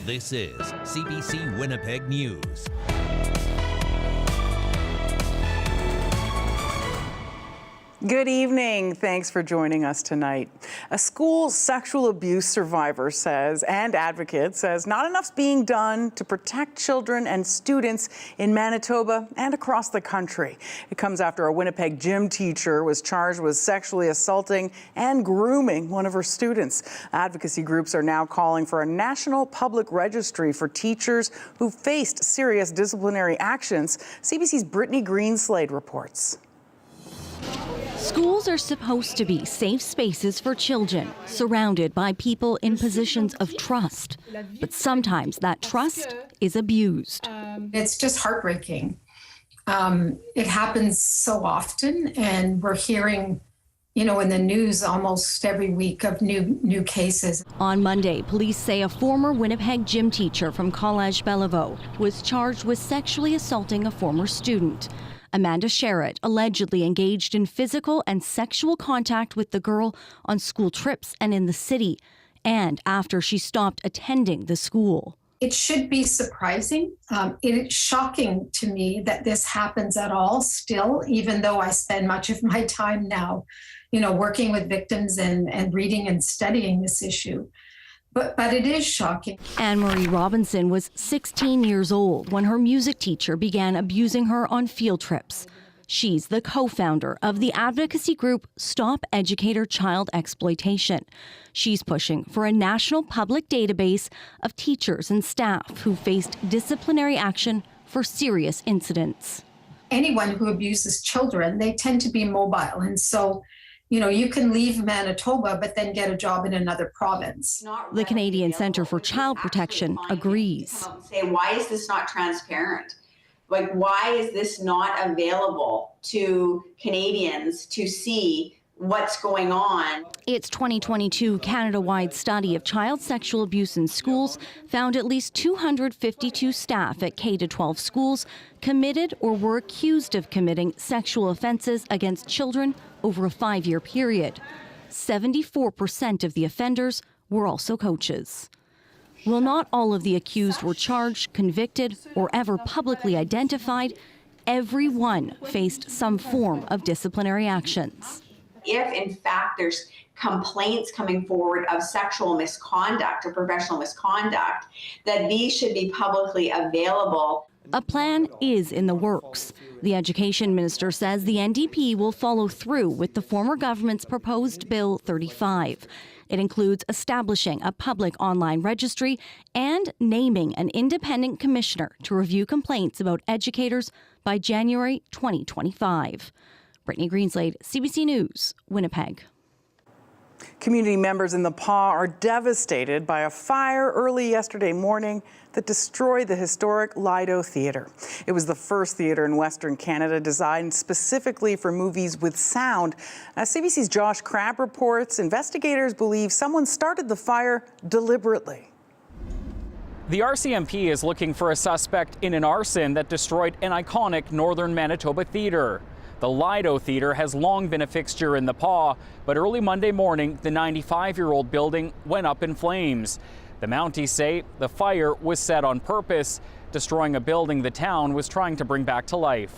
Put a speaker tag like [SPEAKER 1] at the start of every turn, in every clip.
[SPEAKER 1] This is CBC Winnipeg News.
[SPEAKER 2] Good evening. Thanks for joining us tonight. A school sexual abuse survivor says, and advocate says, not enough's being done to protect children and students in Manitoba and across the country. It comes after a Winnipeg gym teacher was charged with sexually assaulting and grooming one of her students. Advocacy groups are now calling for a national public registry for teachers who faced serious disciplinary actions. CBC's Brittany Greenslade reports.
[SPEAKER 3] Schools are supposed to be safe spaces for children, surrounded by people in positions of trust. But sometimes that trust is abused.
[SPEAKER 4] It's just heartbreaking. It happens so often, and we're hearing, in the news almost every week of new cases.
[SPEAKER 3] On Monday, police say a former Winnipeg gym teacher from College Bellevue was charged with sexually assaulting a former student. Amanda Sherritt allegedly engaged in physical and sexual contact with the girl on school trips and in the city, and after she stopped attending the school.
[SPEAKER 4] It should be surprising. It's shocking to me that this happens at all still, even though I spend much of my time now, working with victims and reading and studying this issue. But it is shocking.
[SPEAKER 3] Anne-Marie Robinson was 16 years old when her music teacher began abusing her on field trips. She's the co-founder of the advocacy group Stop Educator Child Exploitation. She's pushing for a national public database of teachers and staff who faced disciplinary action for serious incidents.
[SPEAKER 4] Anyone who abuses children, they tend to be mobile. And so you can leave Manitoba, but then get a job in another province.
[SPEAKER 3] The Canadian Centre for Child Protection agrees.
[SPEAKER 5] Say, why is this not transparent? Why is this not available to Canadians to see what's going on?
[SPEAKER 3] Its 2022 Canada-wide study of child sexual abuse in schools found at least 252 staff at K-12 schools committed or were accused of committing sexual offences against children over a 5-year period. 74% of the offenders were also coaches. While not all of the accused were charged, convicted, or ever publicly identified, everyone faced some form of disciplinary actions.
[SPEAKER 5] If, in fact, there's complaints coming forward of sexual misconduct or professional misconduct, that these should be publicly available.
[SPEAKER 3] A plan is in the works. The Education Minister says the NDP will follow through with the former government's proposed Bill 35. It includes establishing a public online registry and naming an independent commissioner to review complaints about educators by January 2025. Brittany Greenslade, CBC News, Winnipeg.
[SPEAKER 2] Community members in the Pas are devastated by a fire early yesterday morning that destroyed the historic Lido Theatre. It was the first theatre in Western Canada designed specifically for movies with sound. As CBC's Josh Crabb reports, investigators believe someone started the fire deliberately.
[SPEAKER 6] The RCMP is looking for a suspect in an arson that destroyed an iconic northern Manitoba theatre. The Lido Theatre has long been a fixture in the Pas, but early Monday morning, the 95-year-old building went up in flames. The Mounties say the fire was set on purpose, destroying a building the town was trying to bring back to life.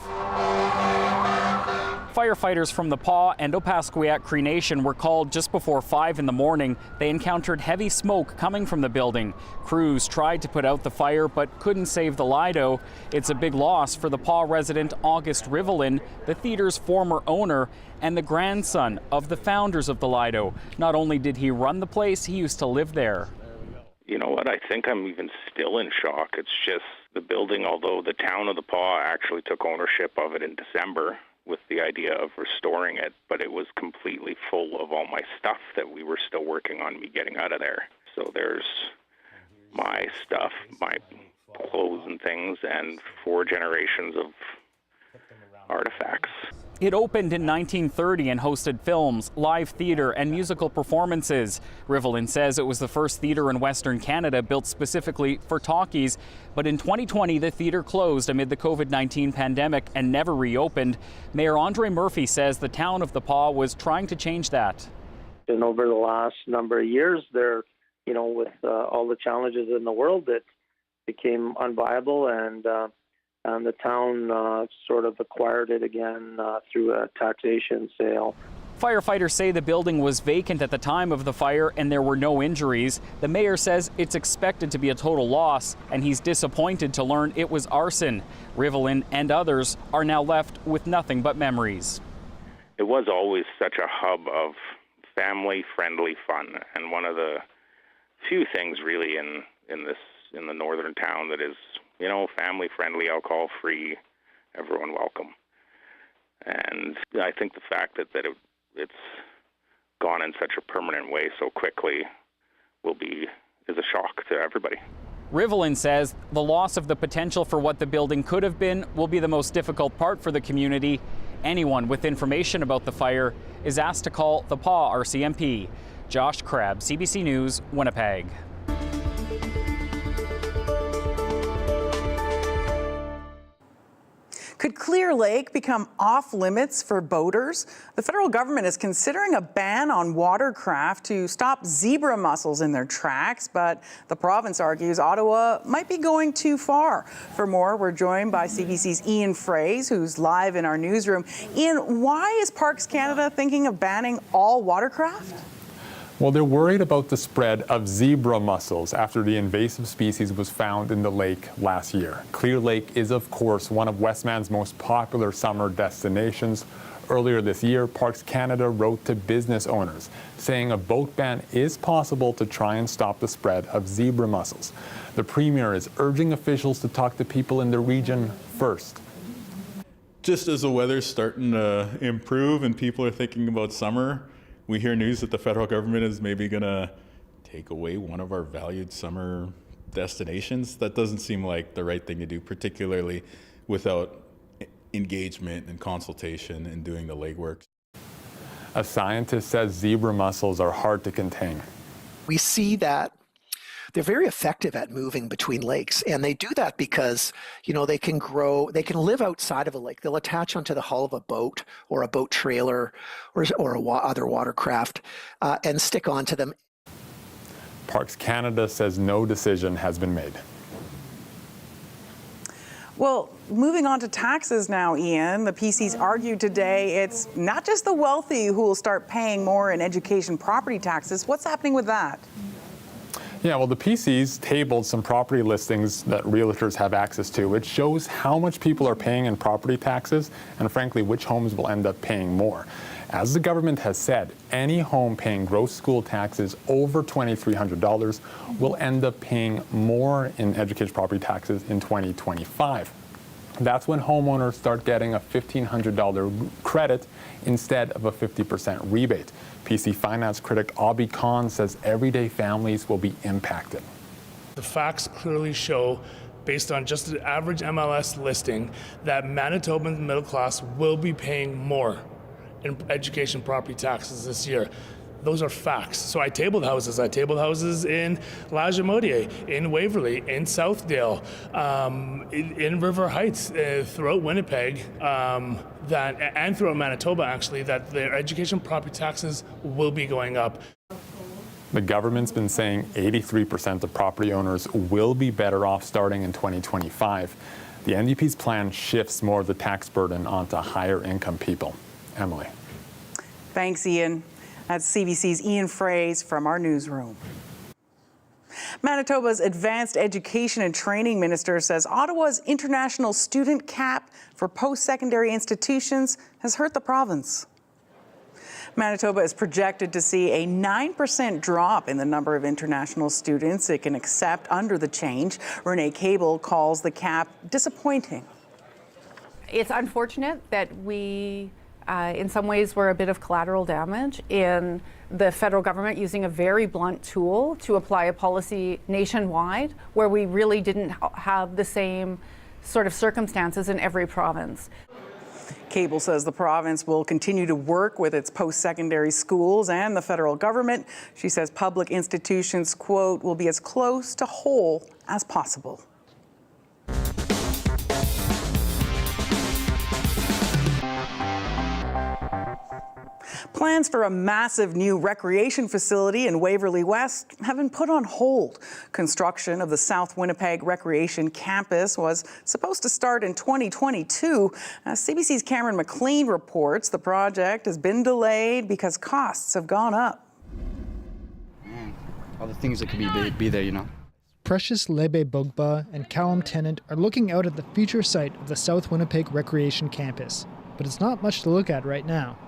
[SPEAKER 6] Firefighters from the Pas and Opaskwayak Cree Nation were called just before 5 in the morning. They encountered heavy smoke coming from the building. Crews tried to put out the fire but couldn't save the Lido. It's a big loss for the Pas resident August Rivelin, the theatre's former owner and the grandson of the founders of the Lido. Not only did he run the place, he used to live there.
[SPEAKER 7] You know what, I think I'm even still in shock. It's just the building, although the town of the Pas actually took ownership of it in December with the idea of restoring it, but it was completely full of all my stuff that we were still working on me getting out of there. So there's my stuff, my clothes and things, and 4 generations of artifacts.
[SPEAKER 6] It opened in 1930 and hosted films, live theatre, and musical performances. Rivelin says it was the first theatre in Western Canada built specifically for talkies, but in 2020 the theatre closed amid the COVID-19 pandemic and never reopened. Mayor Andre Murphy says the town of the Pas was trying to change that.
[SPEAKER 8] And over the last number of years, there with all the challenges in the world, it became unviable, and the town sort of acquired it again through a taxation sale.
[SPEAKER 6] Firefighters say the building was vacant at the time of the fire and there were no injuries. The mayor says it's expected to be a total loss, and he's disappointed to learn it was arson. Rivelin and others are now left with nothing but memories.
[SPEAKER 7] It was always such a hub of family-friendly fun, and one of the few things really in the northern town that is, family-friendly, alcohol-free, everyone welcome. And I think the fact that it's gone in such a permanent way so quickly is a shock to everybody.
[SPEAKER 6] Rivelin says the loss of the potential for what the building could have been will be the most difficult part for the community. Anyone with information about the fire is asked to call the PAW RCMP. Josh Crabb, CBC News, Winnipeg.
[SPEAKER 2] Could Clear Lake become off limits for boaters? The federal government is considering a ban on watercraft to stop zebra mussels in their tracks, but the province argues Ottawa might be going too far. For more, we're joined by CBC's Ian Fraze, who's live in our newsroom. Ian, why is Parks Canada thinking of banning all watercraft?
[SPEAKER 9] Well, they're worried about the spread of zebra mussels after the invasive species was found in the lake last year. Clear Lake is, of course, one of Westman's most popular summer destinations. Earlier this year, Parks Canada wrote to business owners saying a boat ban is possible to try and stop the spread of zebra mussels. The Premier is urging officials to talk to people in the region first.
[SPEAKER 10] Just as the weather's starting to improve and people are thinking about summer, we hear news that the federal government is maybe going to take away one of our valued summer destinations. That doesn't seem like the right thing to do, particularly without engagement and consultation and doing the legwork.
[SPEAKER 9] A scientist says zebra mussels are hard to contain.
[SPEAKER 11] We see that they're very effective at moving between lakes, and they do that because, they can live outside of a lake. They'll attach onto the hull of a boat or a boat trailer or other watercraft and stick onto them.
[SPEAKER 9] Parks Canada says no decision has been made.
[SPEAKER 2] Well, moving on to taxes now, Ian. The PCs argued today it's not just the wealthy who will start paying more in education property taxes. What's happening with that?
[SPEAKER 9] Yeah, well, the PCs tabled some property listings that realtors have access to. It shows how much people are paying in property taxes and, frankly, which homes will end up paying more. As the government has said, any home paying gross school taxes over $2,300 will end up paying more in education property taxes in 2025. That's when homeowners start getting a $1,500 credit instead of a 50% rebate. PC finance critic Abhi Khan says everyday families will be impacted.
[SPEAKER 12] The facts clearly show, based on just an average MLS listing, that Manitoban middle class will be paying more in education property taxes this year. Those are facts. So I tabled houses. I tabled houses in La Jamodier, in Waverley, in Southdale, in River Heights, throughout Winnipeg, and throughout Manitoba, actually, that their education property taxes will be going up.
[SPEAKER 9] The government's been saying 83% of property owners will be better off starting in 2025. The NDP's plan shifts more of the tax burden onto higher income people. Emily.
[SPEAKER 2] Thanks, Ian. That's CBC's Ian Fraze from our newsroom. Manitoba's Advanced Education and Training Minister says Ottawa's international student cap for post-secondary institutions has hurt the province. Manitoba is projected to see a 9% drop in the number of international students it can accept under the change. Renee Cable calls the cap disappointing.
[SPEAKER 13] It's unfortunate that we in some ways were a bit of collateral damage in the federal government using a very blunt tool to apply a policy nationwide where we really didn't have the same sort of circumstances in every province.
[SPEAKER 2] Cable says the province will continue to work with its post-secondary schools and the federal government. She says public institutions, quote, will be as close to whole as possible. Plans for a massive new recreation facility in Waverly West have been put on hold. Construction of the South Winnipeg Recreation Campus was supposed to start in 2022. CBC's Cameron McLean reports the project has been delayed because costs have gone up.
[SPEAKER 14] All the things that could be there, you know.
[SPEAKER 15] Precious Lebe Bugba and Callum Tennant are looking out at the future site of the South Winnipeg Recreation Campus, but it's not much to look at right now.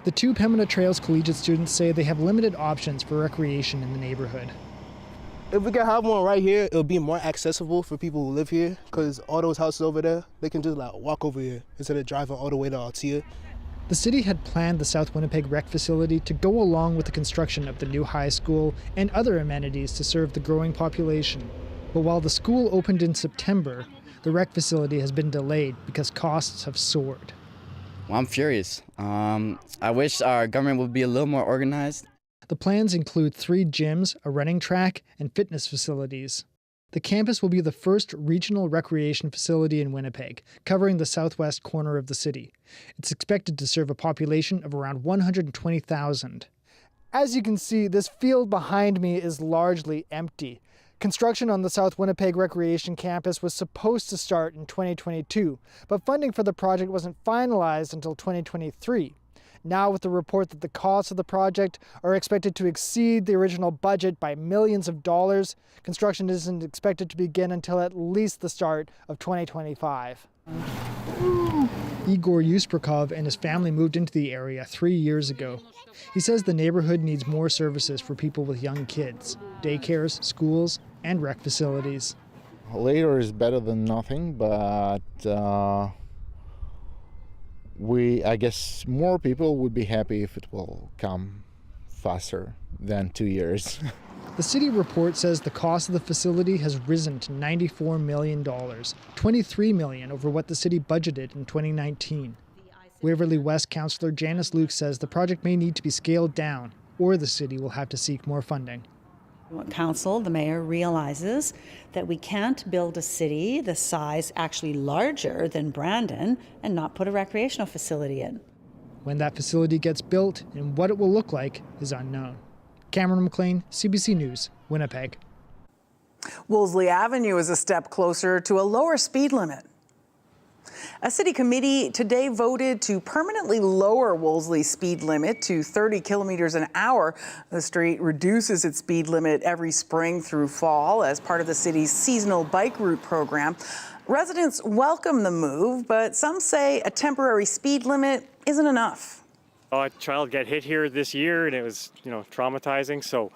[SPEAKER 15] The two Pembina Trails collegiate students say they have limited options for recreation in the neighborhood.
[SPEAKER 16] If we could have one right here, it'll be more accessible for people who live here, because all those houses over there, they can just walk over here instead of driving all the way to Altia.
[SPEAKER 15] The city had planned the South Winnipeg Rec facility to go along with the construction of the new high school and other amenities to serve the growing population. But while the school opened in September, the rec facility has been delayed because costs have soared.
[SPEAKER 14] Well, I'm furious. I wish our government would be a little more organized.
[SPEAKER 15] The plans include 3 gyms, a running track, and fitness facilities. The campus will be the first regional recreation facility in Winnipeg, covering the southwest corner of the city. It's expected to serve a population of around 120,000. As you can see, this field behind me is largely empty. Construction on the South Winnipeg Recreation Campus was supposed to start in 2022, but funding for the project wasn't finalized until 2023. Now, with the report that the costs of the project are expected to exceed the original budget by millions of dollars, construction isn't expected to begin until at least the start of 2025. Igor Yusprakov and his family moved into the area 3 years ago. He says the neighborhood needs more services for people with young kids, daycares, schools, and rec facilities.
[SPEAKER 17] Later is better than nothing, but I guess more people would be happy if it will come faster than 2 years.
[SPEAKER 15] The city report says the cost of the facility has risen to $94 million, $23 million over what the city budgeted in 2019. Waverly West Councillor Janice Luke says the project may need to be scaled down, or the city will have to seek more funding.
[SPEAKER 18] Council, the mayor, realizes that we can't build a city the size actually larger than Brandon and not put a recreational facility in.
[SPEAKER 15] When that facility gets built and what it will look like is unknown. Cameron McLean, CBC News, Winnipeg.
[SPEAKER 2] Wolseley Avenue is a step closer to a lower speed limit. A city committee today voted to permanently lower Wolseley's speed limit to 30 kilometers an hour. The street reduces its speed limit every spring through fall as part of the city's seasonal bike route program. Residents welcome the move, but some say a temporary speed limit isn't enough.
[SPEAKER 19] A child got hit here this year and it was, traumatizing. So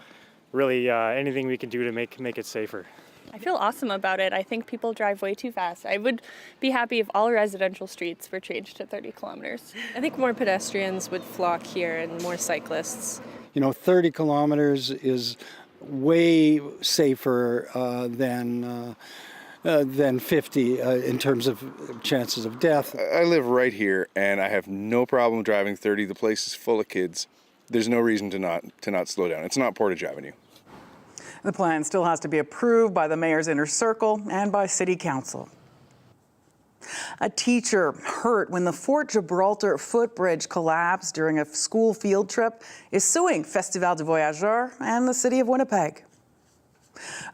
[SPEAKER 19] really anything we can do to make it safer.
[SPEAKER 20] I feel awesome about it. I think people drive way too fast. I would be happy if all residential streets were changed to 30 kilometers.
[SPEAKER 21] I think more pedestrians would flock here and more cyclists.
[SPEAKER 22] 30 kilometers is way safer than 50 in terms of chances of death.
[SPEAKER 23] I live right here and I have no problem driving 30. The place is full of kids. There's no reason to not slow down. It's not Portage Avenue.
[SPEAKER 2] The plan still has to be approved by the mayor's inner circle and by city council. A teacher hurt when the Fort Gibraltar footbridge collapsed during a school field trip is suing Festival du Voyageur and the city of Winnipeg.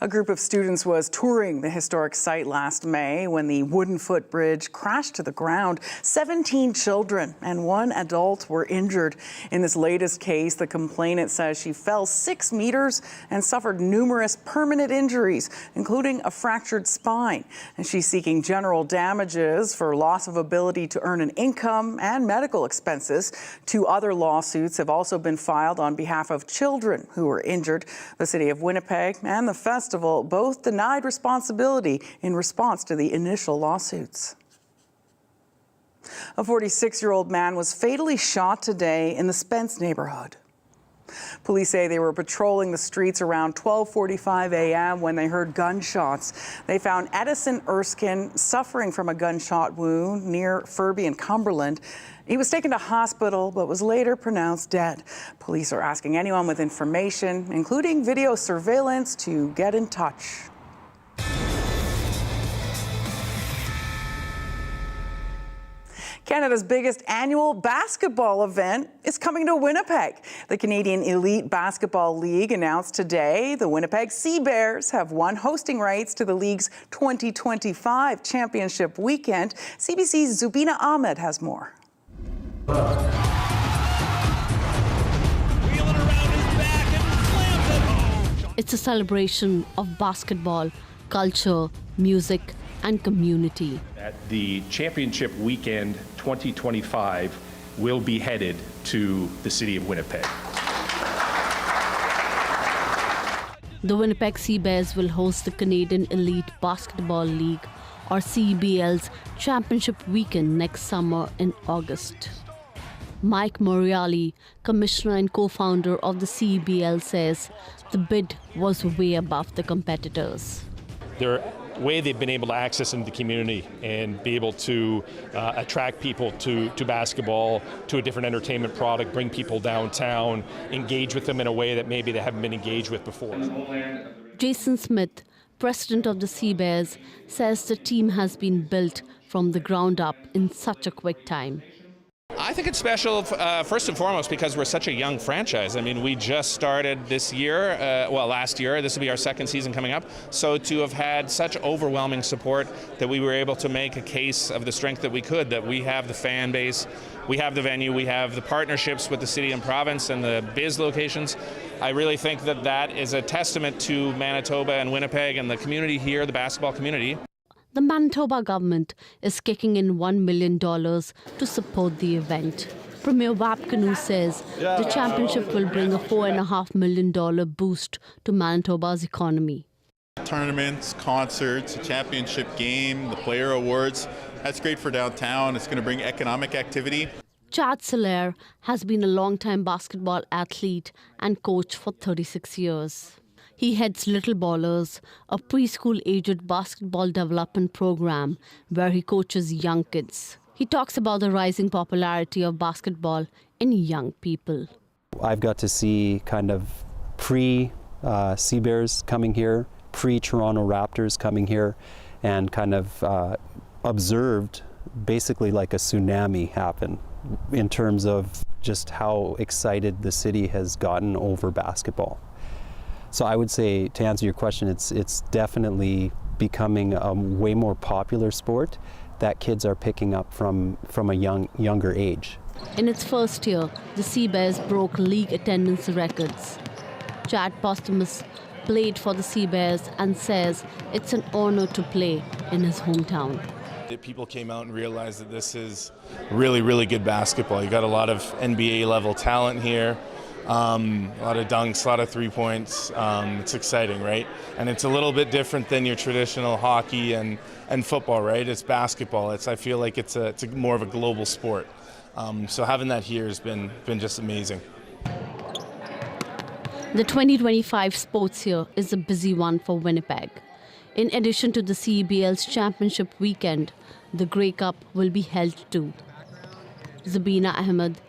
[SPEAKER 2] A group of students was touring the historic site last May when the wooden footbridge crashed to the ground. 17 children and 1 adult were injured. In this latest case, the complainant says she fell 6 meters and suffered numerous permanent injuries, including a fractured spine. And she's seeking general damages for loss of ability to earn an income and medical expenses. 2 other lawsuits have also been filed on behalf of children who were injured. The city of Winnipeg and the festival both denied responsibility in response to the initial lawsuits. A 46-year-old man was fatally shot today in the Spence neighborhood. Police say they were patrolling the streets around 12:45 a.m. when they heard gunshots. They found Edison Erskine suffering from a gunshot wound near Furby and Cumberland. He was taken to hospital but was later pronounced dead. Police are asking anyone with information, including video surveillance, to get in touch. Canada's biggest annual basketball event is coming to Winnipeg. The Canadian Elite Basketball League announced today the Winnipeg Sea Bears have won hosting rights to the league's 2025 championship weekend. CBC's Zubina Ahmed has more.
[SPEAKER 1] It's a celebration of basketball, culture, music, and community.
[SPEAKER 4] At the championship weekend 2025 will be headed to the city of Winnipeg.
[SPEAKER 1] The Winnipeg Sea Bears will host the Canadian Elite Basketball League, or CBL's championship weekend next summer in August. Mike Moriali, commissioner and co-founder of the CBL, says the bid was way above the competitors.
[SPEAKER 4] The way they've been able to access into the community and be able to attract people to basketball, to a different entertainment product, bring people downtown, engage with them in a way that maybe they haven't been engaged with before.
[SPEAKER 1] Jason Smith, president of the Sea Bears, says the team has been built from the ground up in such a quick time.
[SPEAKER 5] I think it's special, first and foremost, because we're such a young franchise. I mean, we just started this year, last year. This will be our second season coming up. So to have had such overwhelming support that we were able to make a case of the strength that we could, that we have the fan base, we have the venue, we have the partnerships with the city and province and the biz locations. I really think that that is a testament to Manitoba and Winnipeg and the community here, the basketball community.
[SPEAKER 1] The Manitoba government is kicking in $1 million to support the event. Premier Wapkanu says the championship will bring a $4.5 million boost to Manitoba's economy.
[SPEAKER 10] Tournaments, concerts, a championship game, the player awards, that's great for downtown. It's going to bring economic activity.
[SPEAKER 1] Chad Solaire has been a longtime basketball athlete and coach for 36 years. He heads Little Ballers, a preschool-aged basketball development program where he coaches young kids. He talks about the rising popularity of basketball in young people.
[SPEAKER 24] I've got to see kind of pre-Sea Bears coming here, pre-Toronto Raptors coming here, and kind of observed basically like a tsunami happen in terms of just how excited the city has gotten over basketball. So I would say, to answer your question, it's definitely becoming a way more popular sport that kids are picking up from a younger age.
[SPEAKER 1] In its first year, the Sea Bears broke league attendance records. Chad Postumus played for the Sea Bears and says it's an honor to play in his hometown.
[SPEAKER 25] People came out and realized that this is really, really good basketball. You got a lot of NBA level talent here. A lot of dunks, a lot of 3 points. It's exciting, right? And it's a little bit different than your traditional hockey and football, right? It's basketball. I feel like it's more of a global sport. So having that here has been just amazing.
[SPEAKER 1] The 2025 sports year is a busy one for Winnipeg. In addition to the CBL's championship weekend, the Grey Cup will be held too. Zubina Ahmed,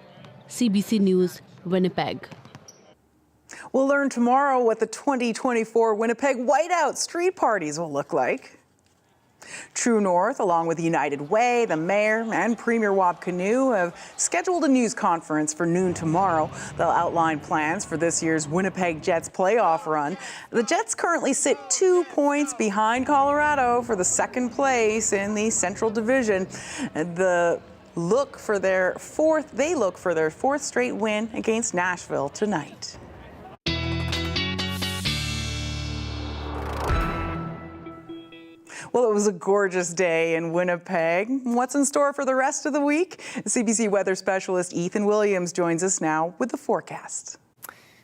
[SPEAKER 1] CBC News, Winnipeg.
[SPEAKER 2] We'll learn tomorrow what the 2024 Winnipeg Whiteout street parties will look like. True North, along with United Way, the Mayor, and Premier Wapkanu have scheduled a news conference for noon tomorrow. They'll outline plans for this year's Winnipeg Jets playoff run. The Jets currently sit 2 points behind Colorado for the second place in the Central Division. They look for their fourth straight win against Nashville tonight. Well, it was a gorgeous day in Winnipeg. What's in store for the rest of the week? CBC weather specialist Ethan Williams joins us now with the forecast.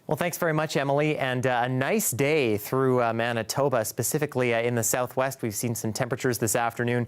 [SPEAKER 26] Well, thanks very much, Emily, and a nice day through Manitoba, specifically in the southwest. We've seen some temperatures this afternoon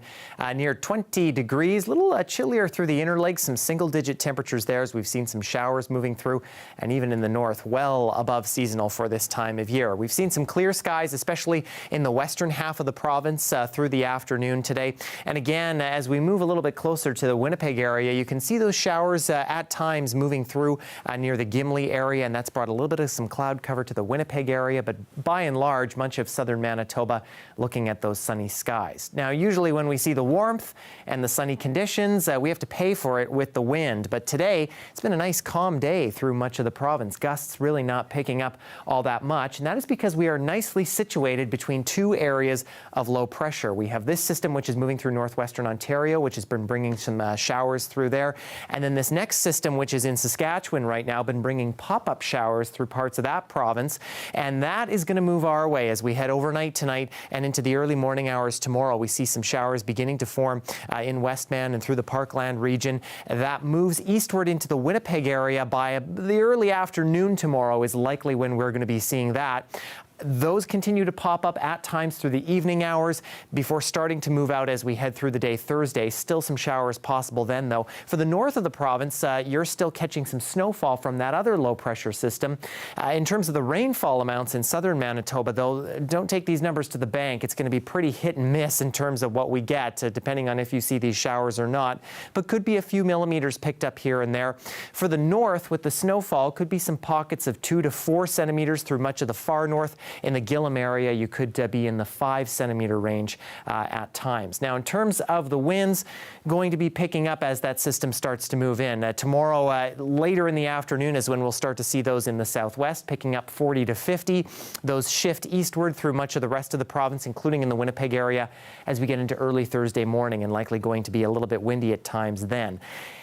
[SPEAKER 26] near 20 degrees, a little chillier through the inner lakes, some single-digit temperatures there as we've seen some showers moving through, and even in the north, well above seasonal for this time of year. We've seen some clear skies, especially in the western half of the province through the afternoon today. And again, as we move a little bit closer to the Winnipeg area, you can see those showers at times moving through near the Gimli area, and that's brought a little little bit of some cloud cover to the Winnipeg area, but by and large, much of southern Manitoba looking at those sunny skies. Now, usually when we see the warmth and the sunny conditions, we have to pay for it with the wind. But today, it's been a nice calm day through much of the province. Gusts really not picking up all that much. And that is because we are nicely situated between two areas of low pressure. We have this system which is moving through northwestern Ontario, which has been bringing some showers through there. And then this next system, which is in Saskatchewan right now, been bringing pop-up showers through parts of that province. And that is going to move our way as we head overnight tonight and into the early morning hours tomorrow. We see some showers beginning to form in Westman and through the Parkland region. That moves eastward into the Winnipeg area by the early afternoon tomorrow is likely when we're going to be seeing that. Those continue to pop up at times through the evening hours before starting to move out as we head through the day Thursday. Still some showers possible then, though. For the north of the province, you're still catching some snowfall from that other low-pressure system. In terms of the rainfall amounts in southern Manitoba, though, don't take these numbers to the bank. It's going to be pretty hit and miss in terms of what we get, depending on if you see these showers or not. But could be a few millimeters picked up here and there. For the north, with the snowfall, could be some pockets of 2 to 4 centimeters through much of the far north. In the Gillam area, you could be in the 5 centimeter range at times. Now, in terms of the winds, going to be picking up as that system starts to move in. Tomorrow, later in the afternoon is when we'll start to see those in the southwest, picking up 40 to 50. Those shift eastward through much of the rest of the province, including in the Winnipeg area, as we get into early Thursday morning, and likely going to be a little bit windy at times then.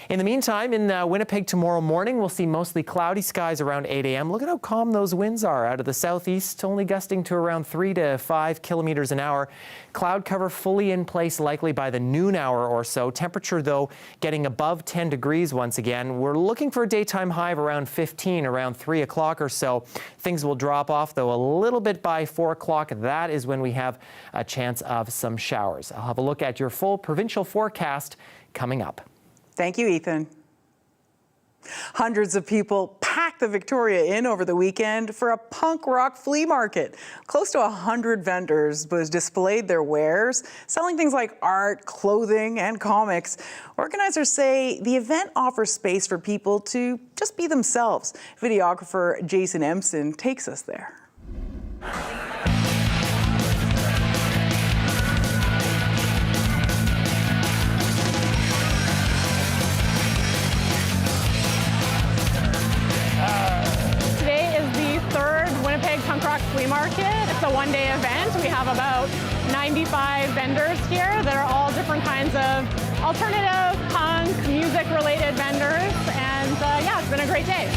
[SPEAKER 26] In the meantime, in Winnipeg tomorrow morning, we'll see mostly cloudy skies around 8 a.m. Look at how calm those winds are out of the southeast, only gusting to around 3 to 5 kilometers an hour. Cloud cover fully in place likely by the noon hour or so. Temperature, though, getting above 10 degrees once again. We're looking for a daytime high of around 15, around 3 o'clock or so. Things will drop off, though, a little bit by 4 o'clock. That is when we have a chance of some showers. I'll have a look at your full provincial forecast coming up.
[SPEAKER 2] Thank you, Ethan. Hundreds of people packed the Victoria Inn over the weekend for a punk rock flea market. Close to 100 vendors displayed their wares, selling things like art, clothing, and comics. Organizers say the event offers space for people to just be themselves. Videographer Jason Empson takes us there.
[SPEAKER 3] Winnipeg Punk Rock Flea Market. It's a one-day event. We have about 95 vendors here that are all different kinds of alternative, punk, music-related vendors. And yeah, it's been a great day.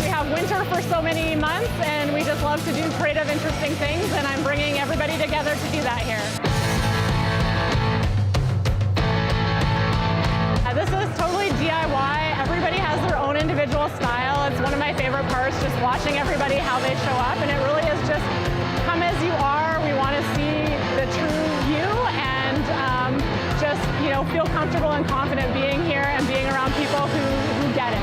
[SPEAKER 3] We have winter for so many months, and we just love to do creative, interesting things, and I'm bringing everybody together to do that here. This is totally DIY. Everybody has their own individual style. It's one of my favorite parts, just watching everybody how they show up. And it really is just come as you are. We want to see the true you and just, you know, feel comfortable and confident being here and being around people who get it.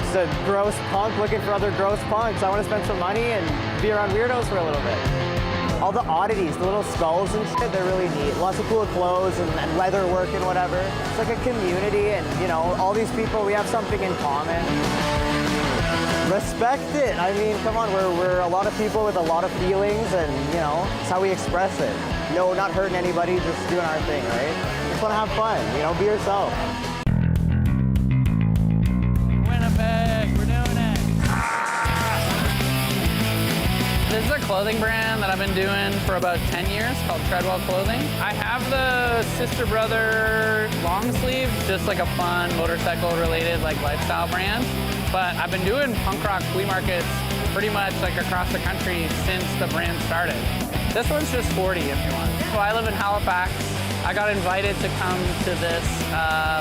[SPEAKER 6] It's a gross punk looking for other gross punks. I want to spend some money and be around weirdos for a little bit. All the oddities, the little skulls and shit, they're really neat. Lots of cool clothes and leather work and whatever. It's like a community, and you know, all these people, we have something in common. Respect it. I mean, come on, we're a lot of people with a lot of feelings, and you know, it's how we express it. No, not hurting anybody, just doing our thing, right? Just want to have fun, you know, be yourself.
[SPEAKER 7] Winnipeg, we're doing it. This is a clothing brand that I've been doing for about 10 years called Treadwell Clothing. I have the Sister Brother long sleeve, just like a fun motorcycle related like lifestyle brand. But I've been doing punk rock flea markets pretty much like across the country since the brand started. This one's just 40 if you want. So I live in Halifax. I got invited to come to this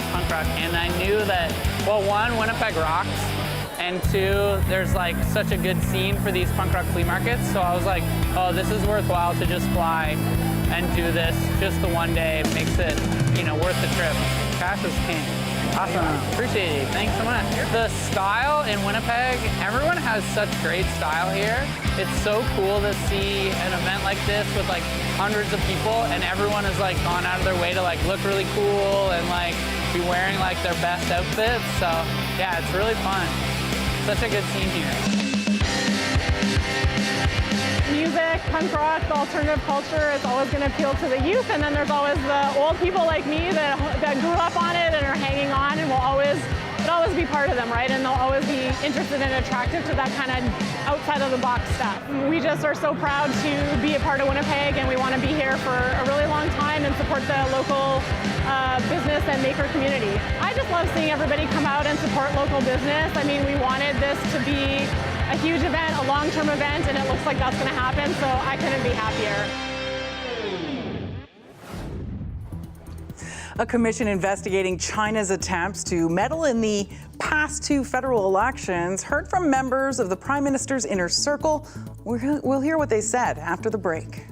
[SPEAKER 7] punk rock, and I knew that, well, one, Winnipeg rocks. And two, there's like such a good scene for these punk rock flea markets. So I was like, oh, this is worthwhile to just fly and do this just the one day. It makes it, you know, worth the trip. Cash is king. Awesome, appreciate it, thanks so much. The style in Winnipeg, everyone has such great style here. It's so cool to see an event like this with like hundreds of people, and everyone has like gone out of their way to like look really cool and like be wearing like their best outfits. So Yeah, it's really fun. Such a good scene here.
[SPEAKER 3] Music, punk rock, the alternative culture is always going to appeal to the youth, and then there's always the old people like me that grew up on it and are hanging on and will always be part of them, right? And they'll always be interested and attracted to that kind of outside of the box stuff. We just are so proud to be a part of Winnipeg, and we want to be here for a really long time and support the local business and maker community. I just love seeing everybody come out and support local business. I mean, we wanted this to be a huge event, a long-term event, and it looks like that's going to happen, so I couldn't be happier.
[SPEAKER 2] A commission investigating China's attempts to meddle in the past 2 federal elections heard from members of the Prime Minister's inner circle. We'll hear what they said after the break.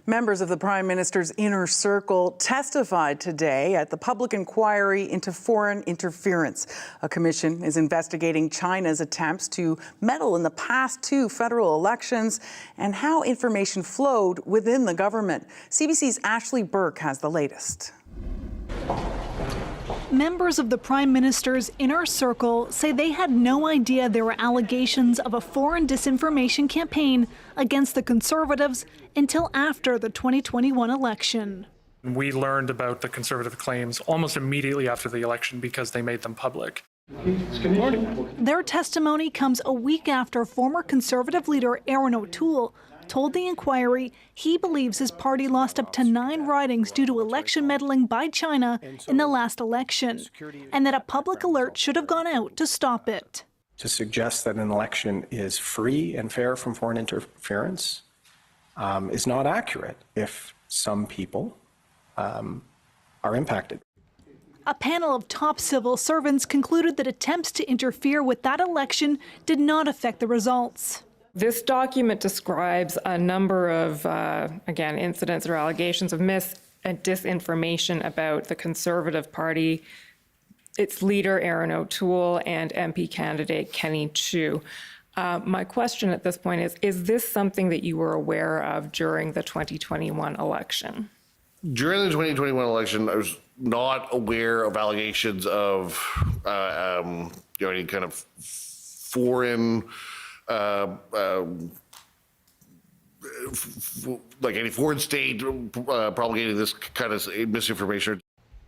[SPEAKER 2] Members of the Prime Minister's inner circle testified today at the public inquiry into foreign interference. A commission is investigating China's attempts to meddle in the past 2 federal elections and how information flowed within the government. CBC's Ashley Burke has the latest.
[SPEAKER 8] Members of the Prime Minister's inner circle say they had no idea there were allegations of a foreign disinformation campaign against the Conservatives until after the 2021 election.
[SPEAKER 9] We learned about the Conservative claims almost immediately after the election because they made them public.
[SPEAKER 8] Their testimony comes a week after former Conservative leader Aaron O'Toole told the inquiry he believes his party lost up to 9 ridings due to election meddling by China in the last election, and that a public alert should have gone out to stop it.
[SPEAKER 11] To suggest that an election is free and fair from foreign interference is not accurate if some people are impacted.
[SPEAKER 8] A panel of top civil servants concluded that attempts to interfere with that election did not affect the results.
[SPEAKER 12] This document describes a number of, again, incidents or allegations of mis- and disinformation about the Conservative Party, its leader, Aaron O'Toole, and MP candidate Kenny Chiu. My question at this point is this something that you were aware of during the 2021 election?
[SPEAKER 13] During the 2021 election, I was not aware of allegations of any kind of foreign, like any foreign state propagating this kind of misinformation.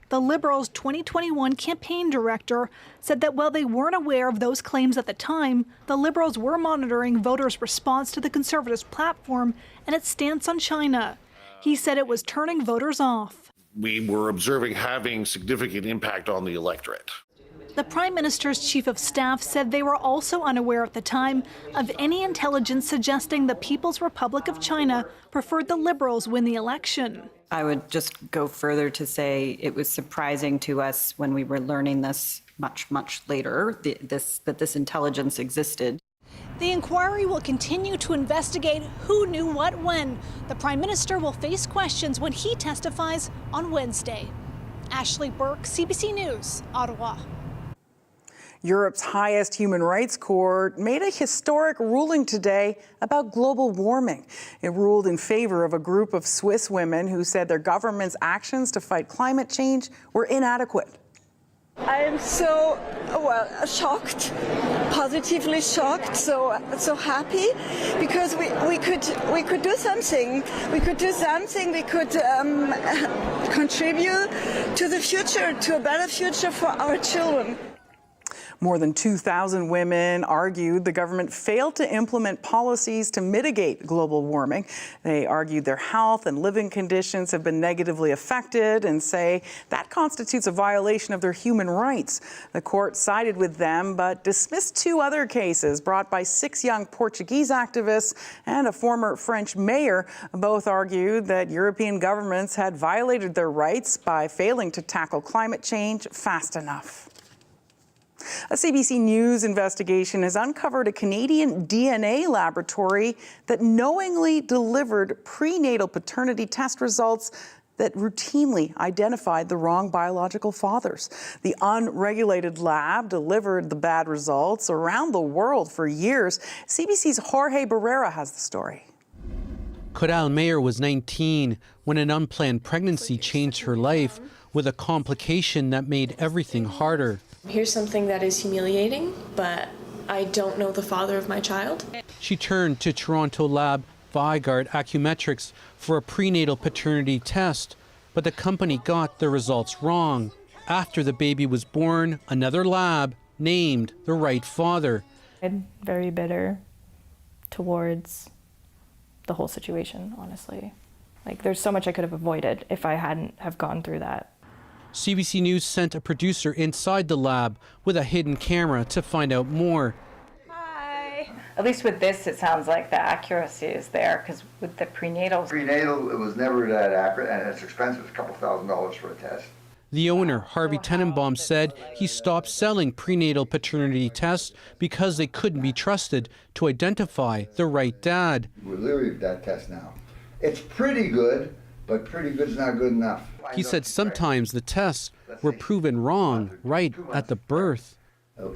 [SPEAKER 8] The Liberals' 2021 campaign director said that while they weren't aware of those claims at the time, the Liberals were monitoring voters' response to the Conservatives' platform and its stance on China. He said it was turning voters off.
[SPEAKER 13] We were observing having significant impact on the electorate.
[SPEAKER 8] The Prime Minister's Chief of Staff said they were also unaware at the time of any intelligence suggesting the People's Republic of China preferred the Liberals win the election.
[SPEAKER 14] I would just go further to say it was surprising to us when we were learning this much later, that this intelligence existed.
[SPEAKER 8] The inquiry will continue to investigate who knew what when. The Prime Minister will face questions when he testifies on Wednesday. Ashley Burke, CBC News, Ottawa.
[SPEAKER 2] Europe's highest human rights court made a historic ruling today about global warming. It ruled in favor of a group of Swiss women who said their government's actions to fight climate change were inadequate.
[SPEAKER 16] I am so, shocked, positively shocked, so happy, because we could do something. We could do something. We could contribute to the future, to a better future for our children.
[SPEAKER 2] More than 2,000 women argued the government failed to implement policies to mitigate global warming. They argued their health and living conditions have been negatively affected and say that constitutes a violation of their human rights. The court sided with them but dismissed 2 other cases brought by 6 young Portuguese activists and a former French mayor. Both argued that European governments had violated their rights by failing to tackle climate change fast enough. A CBC News investigation has uncovered a Canadian DNA laboratory that knowingly delivered prenatal paternity test results that routinely identified the wrong biological fathers. The unregulated lab delivered the bad results around the world for years. CBC's Jorge Barrera has the story.
[SPEAKER 27] Coral Mayer was 19 when an unplanned pregnancy changed her life with a complication that made everything harder.
[SPEAKER 28] Here's something that is humiliating, but I don't know the father of my child.
[SPEAKER 27] She turned to Toronto lab Vigard Acumetrics for a prenatal paternity test, but the company got the results wrong. After the baby was born, another lab named the right father.
[SPEAKER 29] I'm very bitter towards the whole situation, honestly. Like, there's so much I could have avoided if I hadn't have gone through that.
[SPEAKER 27] CBC News sent a producer inside the lab with a hidden camera to find out more.
[SPEAKER 30] Hi. At least with this, it sounds like the accuracy is there, because with the prenatal...
[SPEAKER 31] Prenatal, it was never that accurate, and it's expensive. It's a couple $1,000s for a test.
[SPEAKER 27] The owner, Harvey Tenenbaum, said he stopped selling prenatal paternity tests because they couldn't be trusted to identify the right dad.
[SPEAKER 31] We're literally at that test now. It's pretty good, but pretty good is not good enough.
[SPEAKER 27] He said sometimes the tests were proven wrong right at the birth.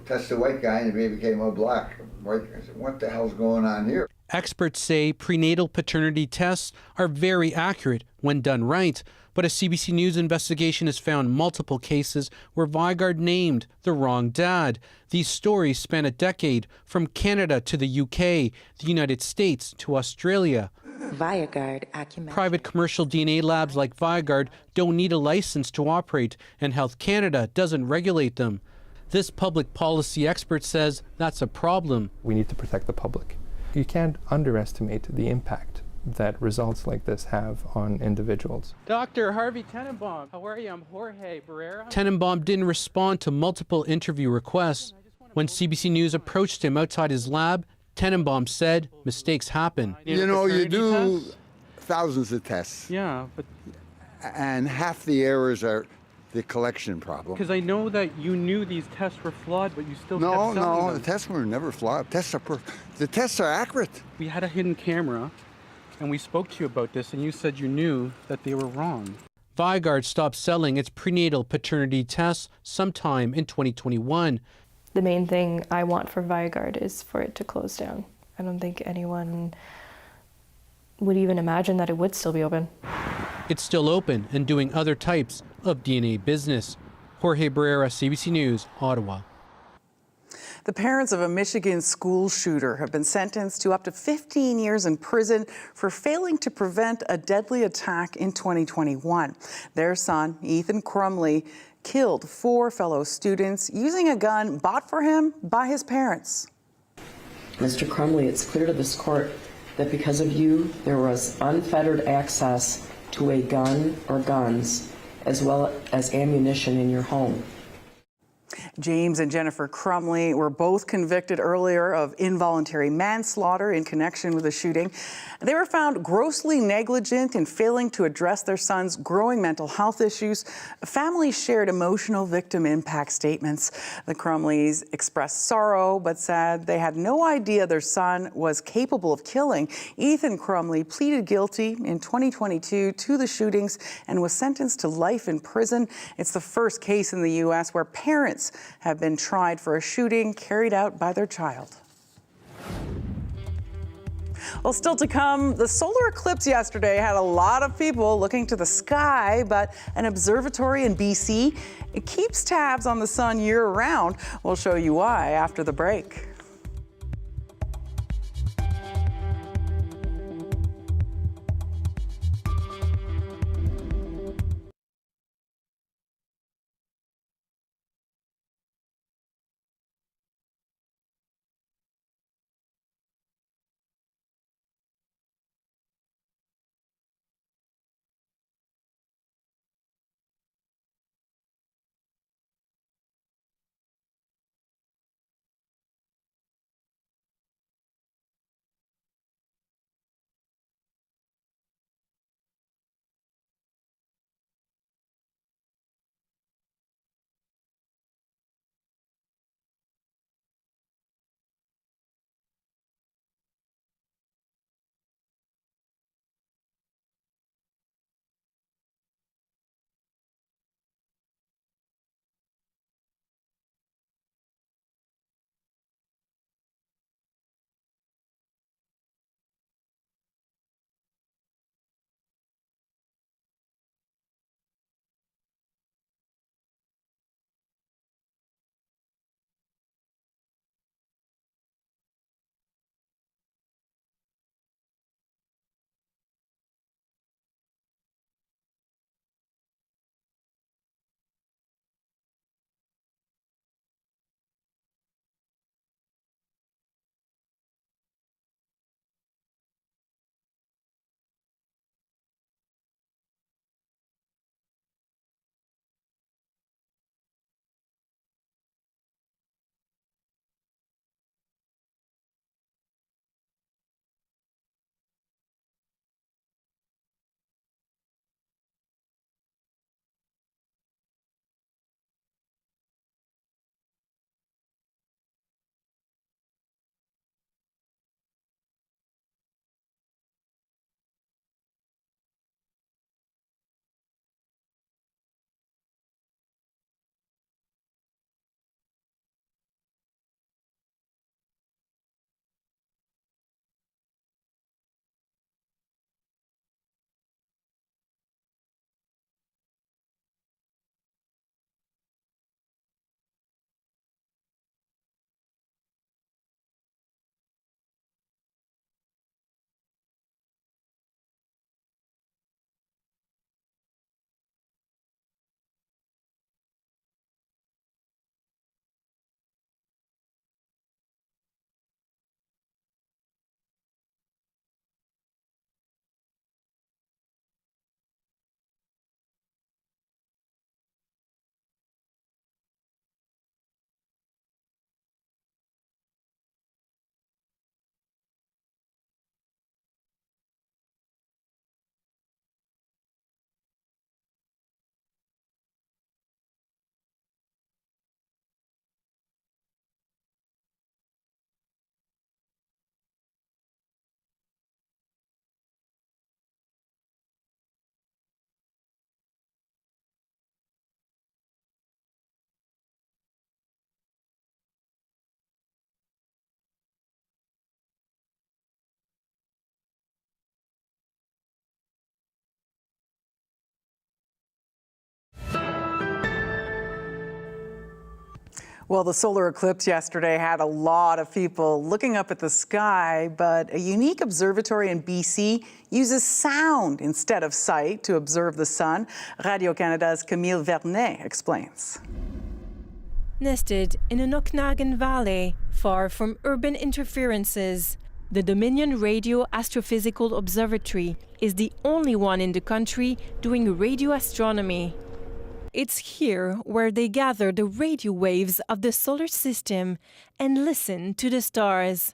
[SPEAKER 31] Test the white guy and the baby came out black. I said, what the hell's going on here?
[SPEAKER 27] Experts say prenatal paternity tests are very accurate when done right, but a CBC News investigation has found multiple cases where Vigard named the wrong dad. These stories span a decade, from Canada to the UK, the United States to Australia.
[SPEAKER 4] ViaGuard Acumen.
[SPEAKER 27] Private commercial DNA labs like ViaGuard don't need a license to operate, and Health Canada doesn't regulate them. This public policy expert says that's a problem.
[SPEAKER 5] We need to protect the public. You can't underestimate the impact that results like this have on individuals.
[SPEAKER 27] Dr. Harvey Tenenbaum, how are you? I'm Jorge Barrera. Tenenbaum didn't respond to multiple interview requests. When CBC News approached him outside his lab, Tenenbaum said mistakes happen.
[SPEAKER 10] You know, you do thousands of tests.
[SPEAKER 27] Yeah, but...
[SPEAKER 10] And half the errors are the collection problem.
[SPEAKER 27] Because I know that you knew these tests were flawed, but you still kept
[SPEAKER 10] No,
[SPEAKER 27] selling
[SPEAKER 10] the
[SPEAKER 27] them.
[SPEAKER 10] tests were never flawed. The tests are accurate.
[SPEAKER 27] We had a hidden camera, and we spoke to you about this, and you said you knew that they were wrong. ViaGuard stopped selling its prenatal paternity tests sometime in 2021.
[SPEAKER 29] The main thing I want for ViaGuard is for it to close down. I don't think anyone would even imagine that it would still be open.
[SPEAKER 27] It's still open and doing other types of DNA business. Jorge Barrera, CBC News, Ottawa.
[SPEAKER 2] The parents of a Michigan school shooter have been sentenced to up to 15 years in prison for failing to prevent a deadly attack in 2021. Their son, Ethan Crumley, killed 4 fellow students using a gun bought for him by his parents.
[SPEAKER 15] Mr. Crumley, it's clear to this court that because of you, there was unfettered access to a gun or guns, as well as ammunition in your home.
[SPEAKER 2] James and Jennifer Crumley were both convicted earlier of involuntary manslaughter in connection with the shooting. They were found grossly negligent in failing to address their son's growing mental health issues. Families shared emotional victim impact statements. The Crumleys expressed sorrow, but said they had no idea their son was capable of killing. Ethan Crumley pleaded guilty in 2022 to the shootings and was sentenced to life in prison. It's the first case in the U.S. where parents have been tried for a shooting carried out by their child. Well, still to come, the solar eclipse yesterday had a lot of people looking to the sky, but an observatory in BC, it keeps tabs on the sun year-round. We'll show you why after the break. Well, the solar eclipse yesterday had a lot of people looking up at the sky, but a unique observatory in BC uses sound instead of sight to observe the sun. Radio-Canada's Camille Vernet explains.
[SPEAKER 1] Nested in an Okanagan Valley, far from urban interferences, the Dominion Radio Astrophysical Observatory is the only one in the country doing radio astronomy. It's here where they gather the radio waves of the solar system and listen to the stars.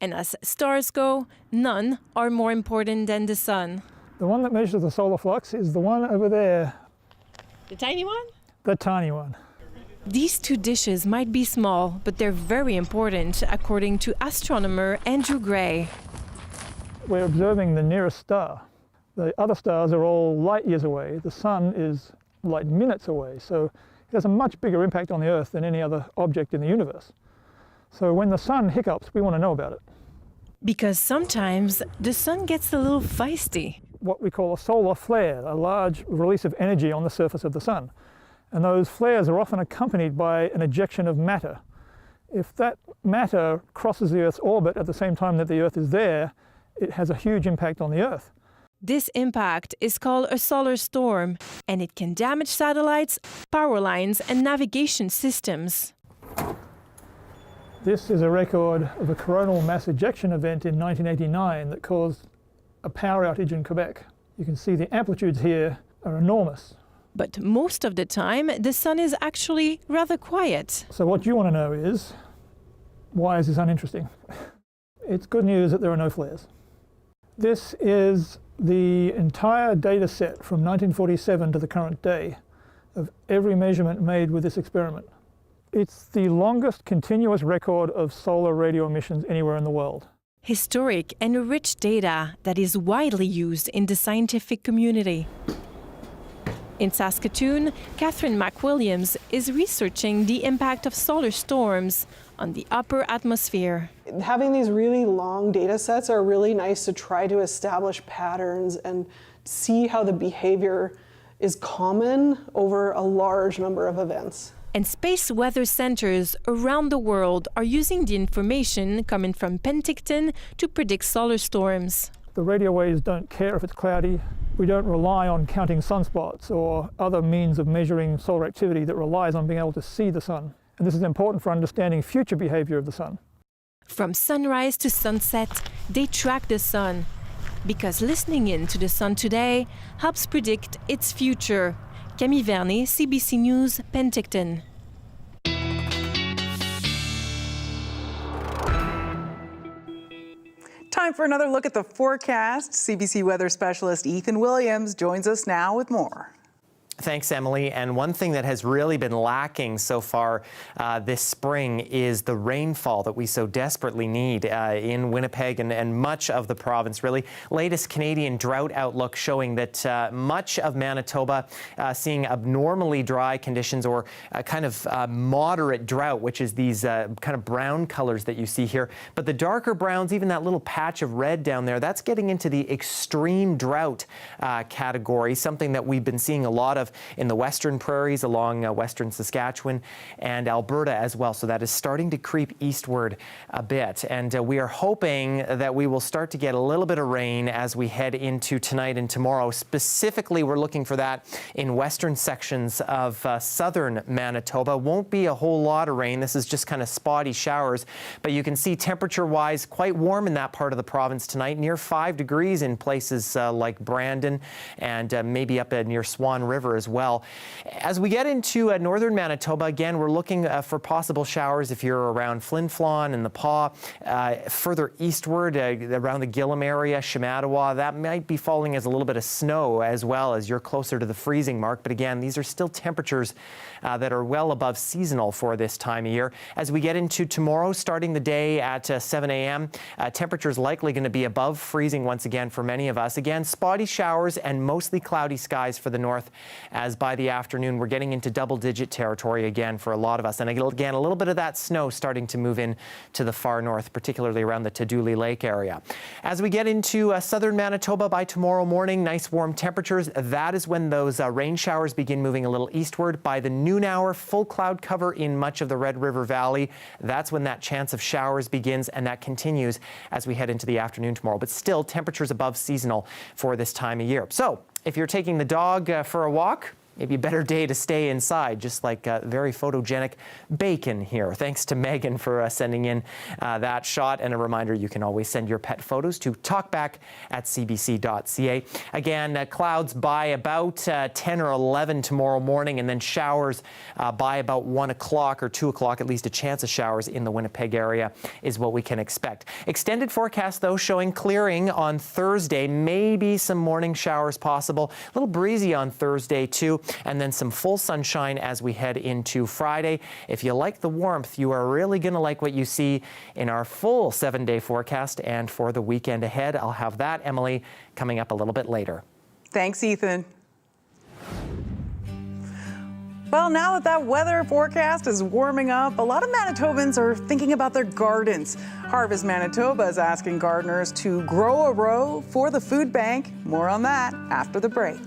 [SPEAKER 1] And as stars go, none are more important than the sun.
[SPEAKER 4] The one that measures the solar flux is the one over there.
[SPEAKER 1] The tiny one?
[SPEAKER 4] The tiny one.
[SPEAKER 1] These two dishes might be small, but they're very important, according to astronomer Andrew Gray.
[SPEAKER 4] We're observing the nearest star. The other stars are all light years away. The sun is light minutes away, so it has a much bigger impact on the Earth than any other object in the universe. So when the sun hiccups, we want to know about it.
[SPEAKER 1] Because sometimes the sun gets a little feisty.
[SPEAKER 4] What we call a solar flare, a large release of energy on the surface of the sun. And those flares are often accompanied by an ejection of matter. If that matter crosses the Earth's orbit at the same time that the Earth is there, it has a huge impact on the Earth.
[SPEAKER 1] This impact is called a solar storm, and it can damage satellites, power lines, and navigation systems.
[SPEAKER 4] This is a record of a coronal mass ejection event in 1989 that caused a power outage in Quebec. You can see the amplitudes here are enormous.
[SPEAKER 1] But most of the time, the sun is actually rather quiet.
[SPEAKER 4] So what you want to know is, why is this uninteresting? It's good news that there are no flares. This is the entire data set from 1947 to the current day of every measurement made with this experiment. It's the longest continuous record of solar radio emissions anywhere in the world.
[SPEAKER 1] Historic and rich data that is widely used in the scientific community. In Saskatoon, Catherine McWilliams is researching the impact of solar storms on the upper atmosphere.
[SPEAKER 17] Having these really long data sets are really nice to try to establish patterns and see how the behavior is common over a large number of events.
[SPEAKER 1] And space weather centers around the world are using the information coming from Penticton to predict solar storms.
[SPEAKER 4] The radio waves don't care if it's cloudy. We don't rely on counting sunspots or other means of measuring solar activity that relies on being able to see the sun. And this is important for understanding future behavior of the sun.
[SPEAKER 1] From sunrise to sunset, they track the sun, because listening in to the sun today helps predict its future. Camille Vernet, CBC News, Penticton.
[SPEAKER 2] Time for another look at the forecast. CBC weather specialist Ethan Williams joins us now with more.
[SPEAKER 26] Thanks, Emily. And one thing that has really been lacking so far this spring is the rainfall that we so desperately need in Winnipeg and much of the province, really. Latest Canadian drought outlook showing that much of Manitoba seeing abnormally dry conditions or kind of moderate drought, which is these kind of brown colors that you see here. But the darker browns, even that little patch of red down there, that's getting into the extreme drought category, something that we've been seeing a lot of in the western prairies along western Saskatchewan and Alberta as well. So that is starting to creep eastward a bit. And we are hoping that we will start to get a little bit of rain as we head into tonight and tomorrow. Specifically, we're looking for that in western sections of southern Manitoba. Won't be a whole lot of rain. This is just kind of spotty showers. But you can see temperature-wise quite warm in that part of the province tonight, near 5 degrees in places like Brandon and maybe up near Swan River as well. As we get into northern Manitoba, again, we're looking for possible showers if you're around Flin Flon and the Paw. Further eastward, around the Gillam area, Shamattawa, that might be falling as a little bit of snow as well as you're closer to the freezing mark. But again, these are still temperatures that are well above seasonal for this time of year. As we get into tomorrow, starting the day at 7 a.m., temperatures likely going to be above freezing once again for many of us. Again, spotty showers and mostly cloudy skies for the north as by the afternoon we're getting into double-digit territory again for a lot of us. And again, a little bit of that snow starting to move in to the far north, particularly around the Taduli Lake area. As we get into southern Manitoba by tomorrow morning, nice warm temperatures. That is when those rain showers begin moving a little eastward. By the noon hour, full cloud cover in much of the Red River Valley. That's when that chance of showers begins, and that continues as we head into the afternoon tomorrow. But still, temperatures above seasonal for this time of year. So if you're taking the dog for a walk, maybe a better day to stay inside, just like very photogenic bacon here. Thanks to Megan for sending in that shot. And a reminder, you can always send your pet photos to talkback@cbc.ca. Again, clouds by about 10 or 11 tomorrow morning, and then showers by about 1 o'clock or 2 o'clock, at least a chance of showers in the Winnipeg area is what we can expect. Extended forecast, though, showing clearing on Thursday. Maybe some morning showers possible. A little breezy on Thursday, too. And then some full sunshine as we head into Friday. If you like the warmth, you are really going to like what you see in our full 7-day forecast. And for the weekend ahead, I'll have that, Emily, coming up a little bit later.
[SPEAKER 2] Thanks, Ethan. Well, now that that weather forecast is warming up, a lot of Manitobans are thinking about their gardens. Harvest Manitoba is asking gardeners to grow a row for the food bank. More on that after the break.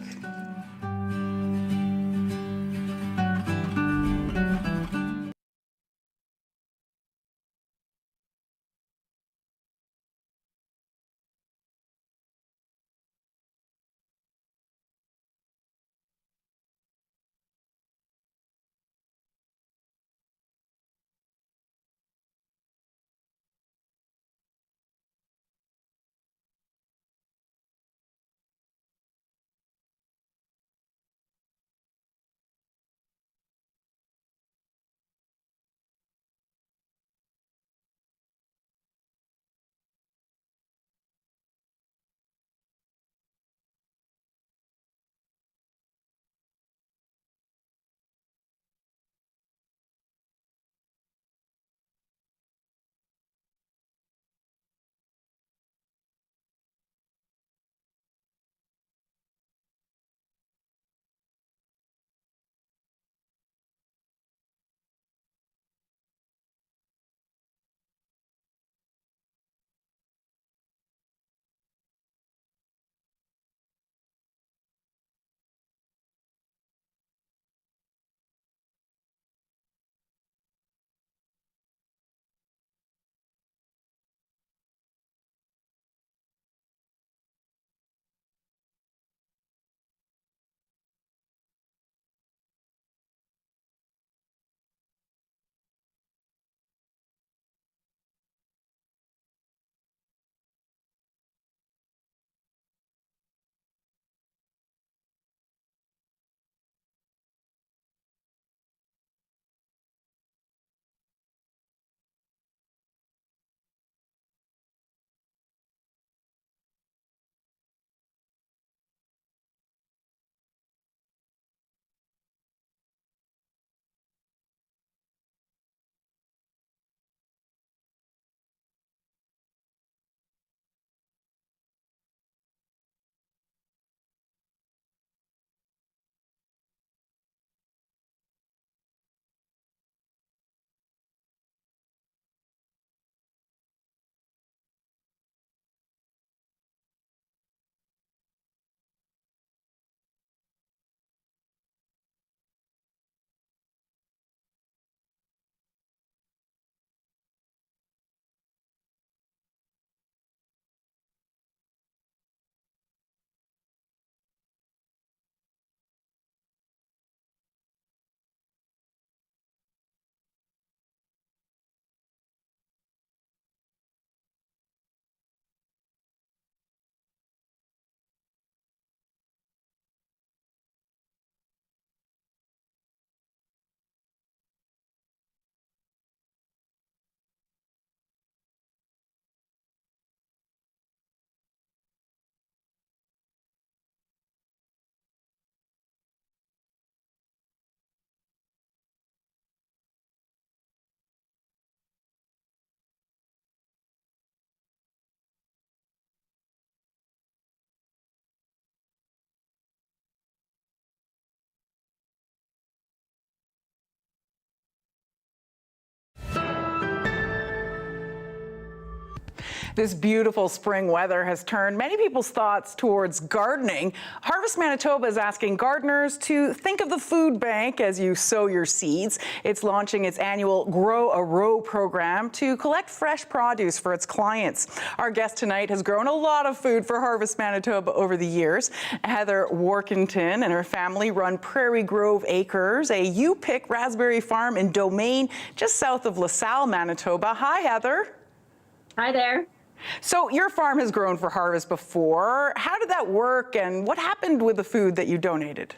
[SPEAKER 2] This beautiful spring weather has turned many people's thoughts towards gardening. Harvest Manitoba is asking gardeners to think of the food bank as you sow your seeds. It's launching its annual Grow a Row program to collect fresh produce for its clients. Our guest tonight has grown a lot of food for Harvest Manitoba over the years. Heather Workington and her family run Prairie Grove Acres, a you-pick raspberry farm in Domain, just south of LaSalle, Manitoba. Hi, Heather.
[SPEAKER 3] Hi there.
[SPEAKER 2] So your farm has grown for Harvest before. How did that work, and what happened with the food that you donated?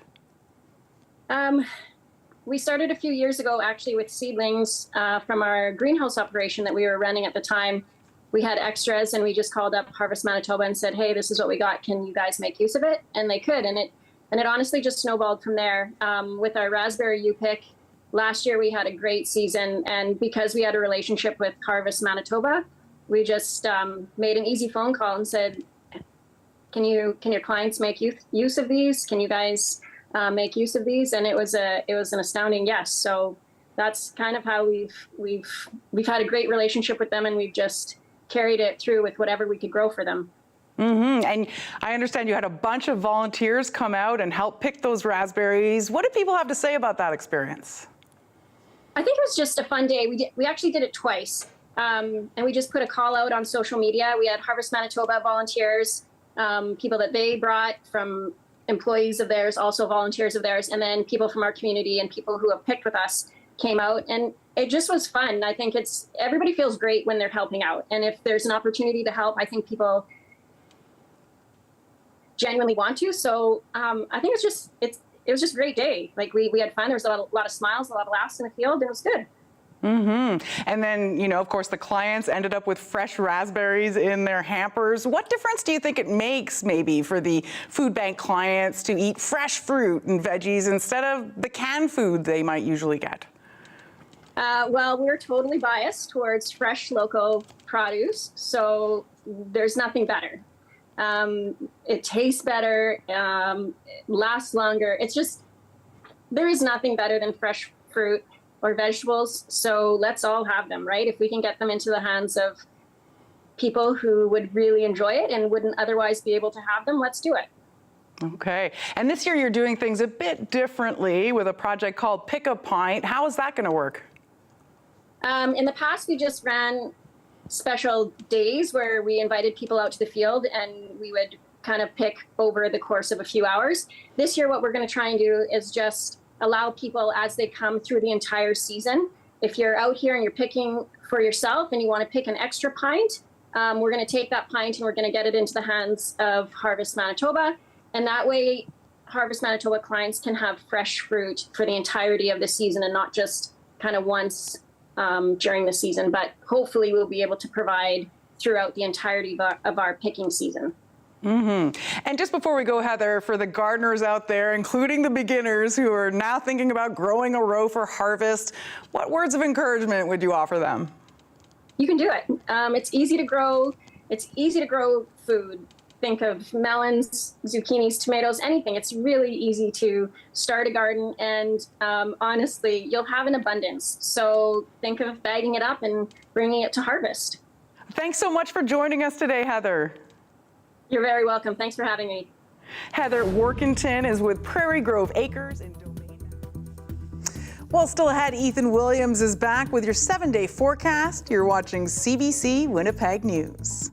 [SPEAKER 3] We started a few years ago actually with seedlings from our greenhouse operation that we were running at the time. We had extras and we just called up Harvest Manitoba and said, hey, this is what we got. Can you guys make use of it? And they could. And it honestly just snowballed from there. With our raspberry U-pick, last year we had a great season. And because we had a relationship with Harvest Manitoba, we just made an easy phone call and said, can your clients make use of these? Can you guys make use of these? And it was an astounding yes. So that's kind of how we've had a great relationship with them, and we've just carried it through with whatever we could grow for them.
[SPEAKER 2] Mm-hmm. And I understand you had a bunch of volunteers come out and help pick those raspberries. What did people have to say about that experience?
[SPEAKER 3] I think it was just a fun day. We actually did it twice. And we just put a call out on social media. We had Harvest Manitoba volunteers, people that they brought from employees of theirs, also volunteers of theirs, and then people from our community and people who have picked with us came out, and it just was fun. I think everybody feels great when they're helping out. And if there's an opportunity to help, I think people genuinely want to. So I think it was just a great day. Like we had fun. There was a lot of smiles, a lot of laughs in the field. It was good.
[SPEAKER 2] Mm-hmm. And then, of course, the clients ended up with fresh raspberries in their hampers. What difference do you think it makes maybe for the food bank clients to eat fresh fruit and veggies instead of the canned food they might usually get?
[SPEAKER 3] Well, we're totally biased towards fresh local produce, so there's nothing better. It tastes better, it lasts longer. There is nothing better than fresh fruit or vegetables, so let's all have them, right? If we can get them into the hands of people who would really enjoy it and wouldn't otherwise be able to have them, let's do it.
[SPEAKER 2] Okay, and this year you're doing things a bit differently with a project called Pick a Pint. How is that gonna work?
[SPEAKER 3] In the past, we just ran special days where we invited people out to the field and we would kind of pick over the course of a few hours. This year, what we're gonna try and do is just allow people as they come through the entire season. If you're out here and you're picking for yourself and you want to pick an extra pint, we're going to take that pint and we're going to get it into the hands of Harvest Manitoba. And that way, Harvest Manitoba clients can have fresh fruit for the entirety of the season and not just kind of once during the season. But hopefully we'll be able to provide throughout the entirety of our picking season.
[SPEAKER 2] Mm-hmm. And just before we go, Heather, for the gardeners out there, including the beginners who are now thinking about growing a row for harvest, what words of encouragement would you offer them?
[SPEAKER 3] You can do it. It's easy to grow. It's easy to grow food. Think of melons, zucchinis, tomatoes, anything. It's really easy to start a garden, and honestly, you'll have an abundance. So think of bagging it up and bringing it to harvest.
[SPEAKER 2] Thanks so much for joining us today, Heather.
[SPEAKER 3] You're very welcome. Thanks for having me.
[SPEAKER 2] Heather Workington is with Prairie Grove Acres in Domain. Well, still ahead, Ethan Williams is back with your 7-day forecast. You're watching CBC Winnipeg News.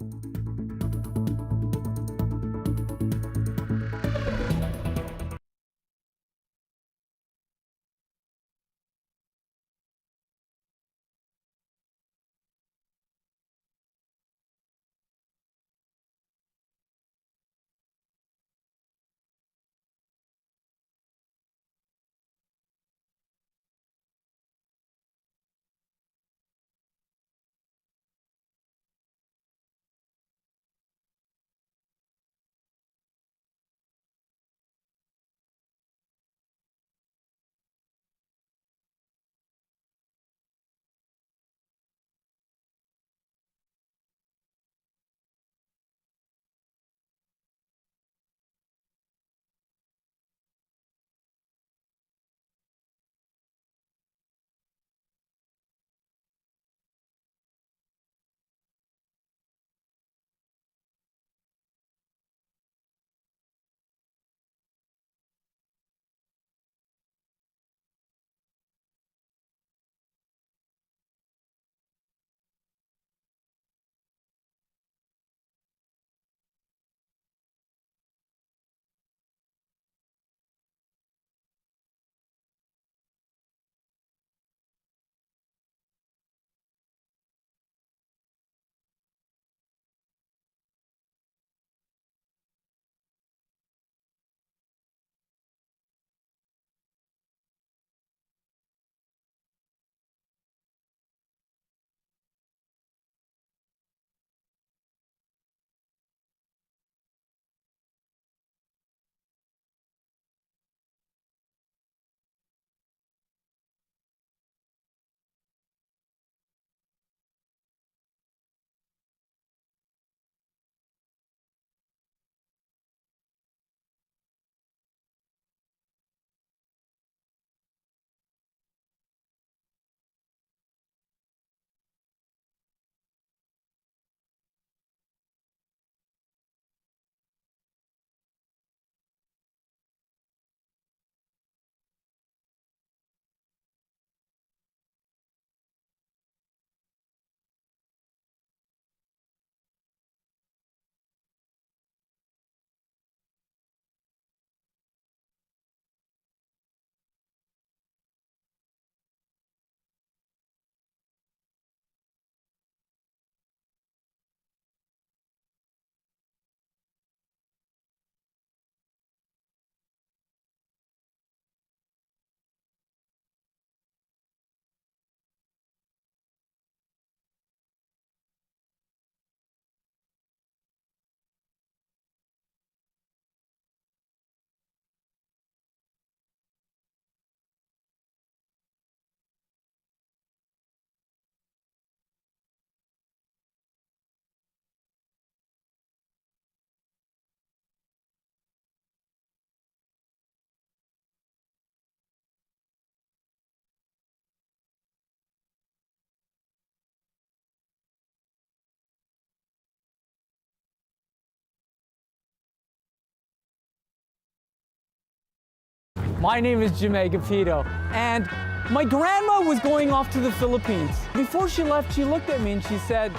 [SPEAKER 6] My name is Jim Agapito, and my grandma was going off to the Philippines. Before she left, she looked at me and she said,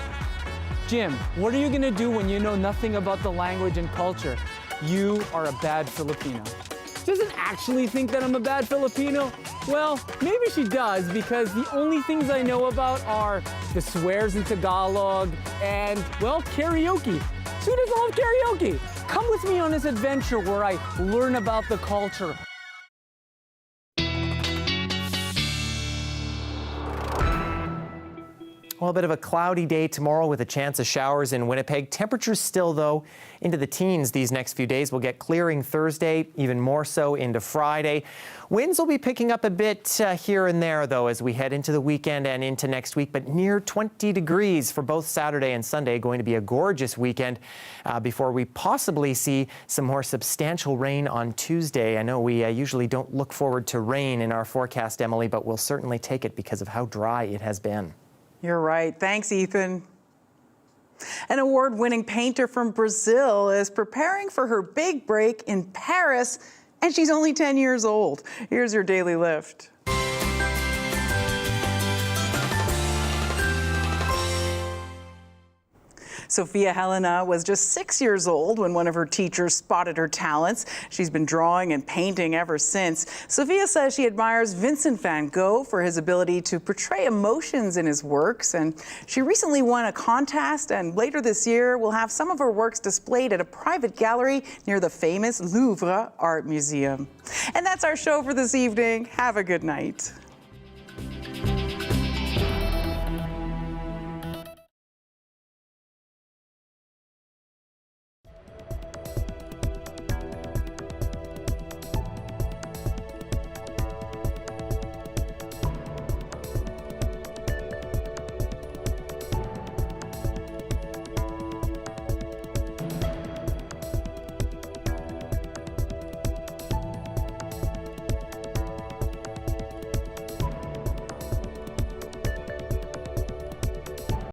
[SPEAKER 6] Jim, what are you gonna do when you know nothing about the language and culture? You are a bad Filipino. She doesn't actually think that I'm a bad Filipino. Well, maybe she does, because the only things I know about are the swears in Tagalog and, well, karaoke. Who doesn't love karaoke? Come with me on this adventure where I learn about the culture.
[SPEAKER 26] Well, a bit of a cloudy day tomorrow with a chance of showers in Winnipeg. Temperatures still, though, into the teens these next few days. We'll get clearing Thursday, even more so into Friday. Winds will be picking up a bit here and there, though, as we head into the weekend and into next week, but near 20 degrees for both Saturday and Sunday. Going to be a gorgeous weekend before we possibly see some more substantial rain on Tuesday. I know we usually don't look forward to rain in our forecast, Emily, but we'll certainly take it because of how dry it has been.
[SPEAKER 2] You're right. Thanks, Ethan. An award-winning painter from Brazil is preparing for her big break in Paris, and she's only 10 years old. Here's your Daily Lift. Sophia Helena was just 6 years old when one of her teachers spotted her talents. She's been drawing and painting ever since. Sophia says she admires Vincent van Gogh for his ability to portray emotions in his works. And she recently won a contest, and later this year will have some of her works displayed at a private gallery near the famous Louvre Art Museum. And that's our show for this evening. Have a good night.